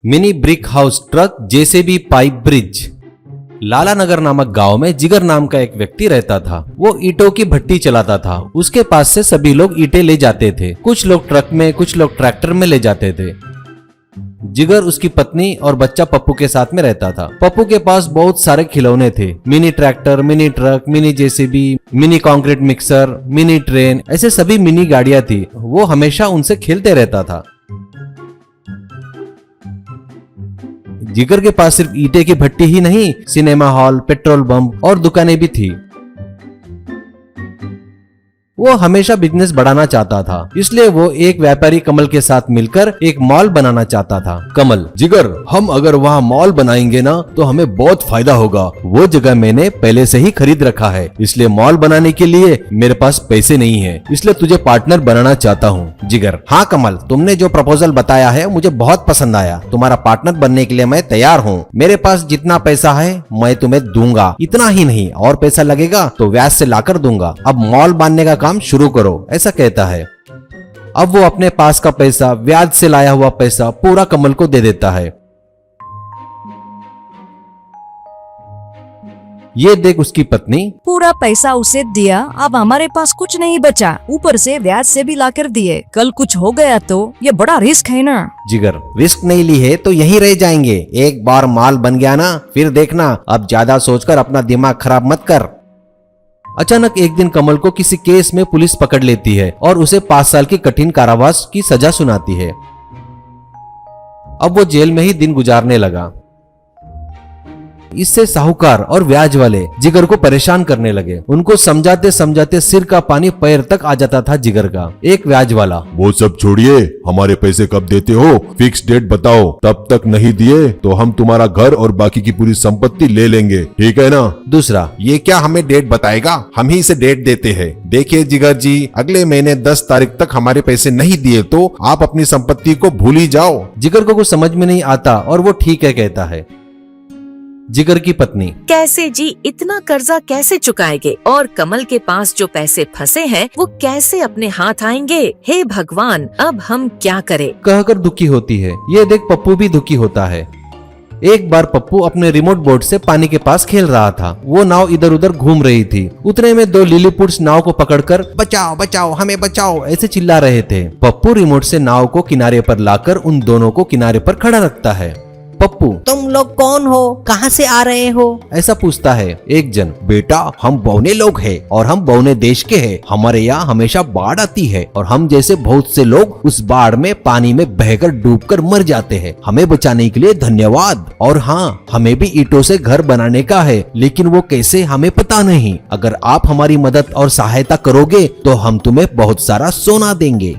Mini brick house truck JCB pipe bridge. Lala Nagar नामक गांव में जिगर नाम का एक व्यक्ति रहता था। वो ईंटों की भट्टी चलाता था। उसके पास से सभी लोग ईंटें ले जाते थे। कुछ लोग ट्रक में, कुछ लोग ट्रैक्टर में ले जाते थे। जिगर उसकी पत्नी और बच्चा पप्पू के साथ में रहता था। पप्पू के पास बहुत सारे खिलौने थे। Mini tractor, mini truck, mini JCB, mini concrete mixer, mini train, ऐसे सभी मिनी गाड़ियां थी। वो हमेशा उनसे खेलते रहता था। जिगर के पास सिर्फ ईंटे की भट्टी ही नहीं, सिनेमा हॉल, पेट्रोल पंप और दुकानें भी थी। वो हमेशा बिजनेस बढ़ाना चाहता था, इसलिए वो एक व्यापारी कमल के साथ मिलकर एक मॉल बनाना चाहता था। कमल, जिगर, हम अगर वहाँ मॉल बनाएंगे ना तो हमें बहुत फायदा होगा। वो जगह मैंने पहले से ही खरीद रखा है, इसलिए मॉल बनाने के लिए मेरे पास पैसे नहीं है, इसलिए तुझे पार्टनर बनाना चाहता हूँ। जिगर, हाँ कमल, तुमने जो प्रपोजल बताया है मुझे बहुत पसंद आया। तुम्हारा पार्टनर बनने के लिए मैं तैयार हूँ। मेरे पास जितना पैसा है मैं तुम्हें दूंगा। इतना ही नहीं, और पैसा लगेगा तो ब्याज से लाकर दूंगा। अब मॉल बांधने का काम शुरू करो, ऐसा कहता है। अब वो अपने पास का पैसा, ब्याज से लाया हुआ पैसा पूरा कमल को दे देता है। ये देख उसकी पत्नी, पूरा पैसा उसे दिया, अब हमारे पास कुछ नहीं बचा, ऊपर से ब्याज से भी लाकर दिए। कल कुछ हो गया तो ये बड़ा रिस्क है ना। जिगर, रिस्क नहीं ली है तो यहीं रह जाएंगे। एक बार माल बन गया ना फिर देखना। अब ज्यादा सोचकर अपना दिमाग खराब मत कर। अचानक एक दिन कमल को किसी केस में पुलिस पकड़ लेती है और उसे 5 साल की कठिन कारावास की सजा सुनाती है। अब वो जेल में ही दिन गुजारने लगा। इससे साहूकार और ब्याज वाले जिगर को परेशान करने लगे। उनको समझाते समझाते सिर का पानी पैर तक आ जाता था जिगर का। एक ब्याज वाला, वो सब छोड़िए, हमारे पैसे कब देते हो? फिक्स डेट बताओ, तब तक नहीं दिए तो हम तुम्हारा घर और बाकी की पूरी संपत्ति ले लेंगे, ठीक है ना? दूसरा, ये क्या हमें डेट बताएगा? हम ही से डेट देते हैं। देखिए जिगर जी, अगले महीने 10 तारीख तक हमारे पैसे नहीं दिए तो आप अपनी संपत्ति को भूल ही जाओ। जिगर को कुछ समझ में नहीं आता और वो ठीक है कहता है। जिगर की पत्नी, कैसे जी, इतना कर्जा कैसे चुकाएंगे? और कमल के पास जो पैसे फंसे हैं वो कैसे अपने हाथ आएंगे? हे भगवान, अब हम क्या करें? कहकर दुखी होती है। ये देख पप्पू भी दुखी होता है। एक बार पप्पू अपने रिमोट बोट से पानी के पास खेल रहा था। वो नाव इधर उधर घूम रही थी। उतने में 2 लिलीपुट्स नाव को पकड़कर बचाओ बचाओ हमें बचाओ ऐसे चिल्ला रहे थे। पप्पू रिमोट से नाव को किनारे पर लाकर उन दोनों को किनारे पर खड़ा रखता है। पप्पू, तुम लोग कौन हो? कहाँ से आ रहे हो? ऐसा पूछता है एक जन। बेटा, हम बौने लोग हैं और हम बौने देश के हैं। हमारे यहाँ हमेशा बाढ़ आती है और हम जैसे बहुत से लोग उस बाढ़ में पानी में बहकर डूबकर मर जाते हैं। हमें बचाने के लिए धन्यवाद। और हाँ, हमें भी ईंटों से घर बनाने का है, लेकिन वो कैसे हमें पता नहीं। अगर आप हमारी मदद और सहायता करोगे तो हम तुम्हें बहुत सारा सोना देंगे।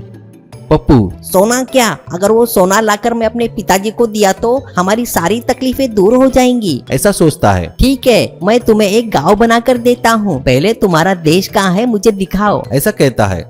पप्पू, सोना क्या? अगर वो सोना लाकर मैं अपने पिताजी को दिया तो हमारी सारी तकलीफें दूर हो जाएंगी। ऐसा सोचता है। ठीक है, मैं तुम्हें एक गांव बनाकर देता हूँ। पहले तुम्हारा देश कहाँ है मुझे दिखाओ। ऐसा कहता है।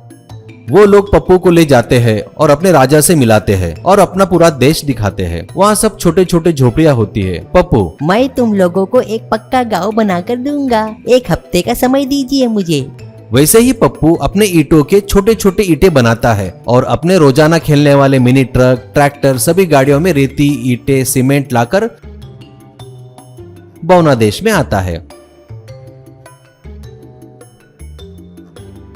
वो लोग पप्पू को ले जाते हैं और अपने राजा से मिलाते हैं और अपना पूरा देश दिखाते हैं। वहाँ सब छोटे छोटे झोपड़ियाँ होती है। पप्पू, मैं तुम लोगों को एक पक्का गाँव बनाकर दूंगा। 1 हफ्ते का समय दीजिए मुझे। वैसे ही पप्पू अपने ईंटों के छोटे छोटे ईंटें बनाता है और अपने रोजाना खेलने वाले मिनी ट्रक, ट्रैक्टर, सभी गाड़ियों में रेती, ईंटें, सीमेंट लाकर बौना देश में आता है।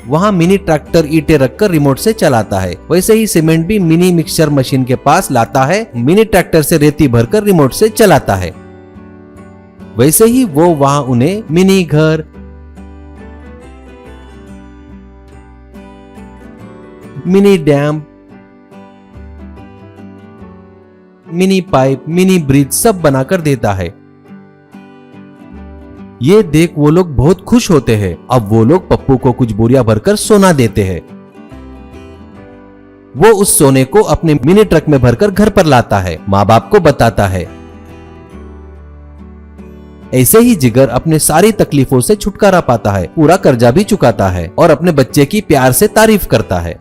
वहां मिनी ट्रैक्टर ईंटें रखकर रिमोट से चलाता है। वैसे ही सीमेंट भी मिनी मिक्सचर मशीन के पास लाता है। मिनी ट्रैक्टर से रेती भरकर रिमोट से चलाता है। वैसे ही वो वहां उन्हें मिनी घर, mini dam, mini pipe, mini bridge सब बनाकर देता है। ये देख वो लोग बहुत खुश होते हैं। अब वो लोग पप्पू को कुछ बोरियां भरकर सोना देते हैं। वो उस सोने को अपने मिनी ट्रक में भरकर घर पर लाता है, माँ बाप को बताता है। ऐसे ही जिगर अपने सारी तकलीफों से छुटकारा पाता है, पूरा कर्जा भी चुकाता है और अपने बच्चे की प्यार से तारीफ करता है।